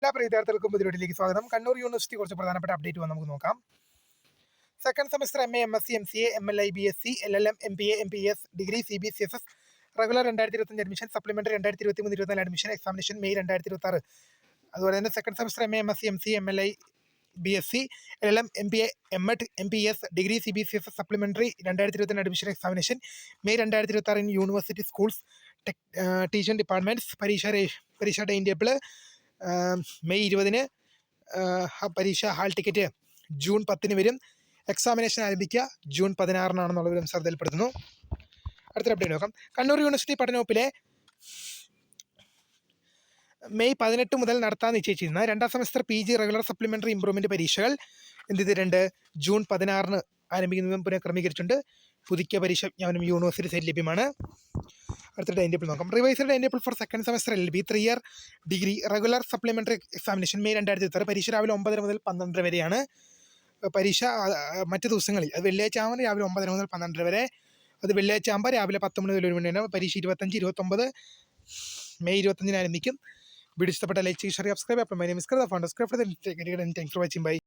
എല്ലാ വിദ്യാർത്ഥികൾക്കും പുതിയൊരിലേക്ക് സ്വാഗതം. കണ്ണൂർ യൂണിവേഴ്സിറ്റി കുറച്ച് പ്രധാനപ്പെട്ട അപ്ഡേറ്റ് നമുക്ക് നോക്കാം. Second semester MA, MSc, MCA, MLI, BSc, LLM, MPA, MPS, degree, CBCSS, regular 2025 admission, supplementary 2023-24 admission, examination May 2026. അതുപോലെ തന്നെ second semester MA, MSc, MCA, MLI, BSc, LLM, MPA, MED, MPS, degree, CBCSS, supplementary 2025 admission, examination May 2026 in university schools, teaching departments. പരീക്ഷ time table May 20-ന്, പരീക്ഷ hall ticket June 10-ന് വരും. Examination ആരംഭിക്കുക June 16-നാണെന്നുള്ള വിവരം ശ്രദ്ധയിൽപ്പെടുത്തുന്നു. അടുത്തൊരു update നോക്കാം. Kannur university പഠനവകുപ്പിലെ May 18 മുതൽ നടത്താൻ നിശ്ചയിച്ചിരുന്ന രണ്ടാം semester PG regular supplementary improvement പരീക്ഷകൾ എന്ത് ചെയ്തിട്ടുണ്ട്? ജൂൺ 16-ന് ആരംഭിക്കുന്നതും പുനഃക്രമീകരിച്ചിട്ടുണ്ട്. പുതുക്കിയ പരീക്ഷ വിജ്ഞാപനം യൂണിവേഴ്സിറ്റി സൈറ്റ് ലഭ്യമാണ്. അടുത്ത ടൈം ടേബിൾ നോക്കാം. Revised time table for second semester LLB 3 year degree regular supplementary examination May 2026. പരീക്ഷ രാവിലെ 9:30 മുതൽ 12:30 വരെയാണ്. പരീക്ഷ മറ്റു ദിവസങ്ങളിൽ അത് വെള്ളിയാഴ്ച ആകുമ്പോൾ രാവിലെ 9:30 മുതൽ 12:30 വരെ, അത് വെള്ളിയാഴ്ച ആകുമ്പോൾ രാവിലെ 10 മണി മുതൽ 1 മണി വരെ. പരീക്ഷ 25, 29 മെയ് 25-ന് ആരംഭിക്കും. വീഡിയോ ഇഷ്ടപ്പെട്ട ലൈക്ക്, ഷെയർ, സബ്സ്ക്രൈബ്. അപ്പം my name is Kritha, founder, thanks for watching. By.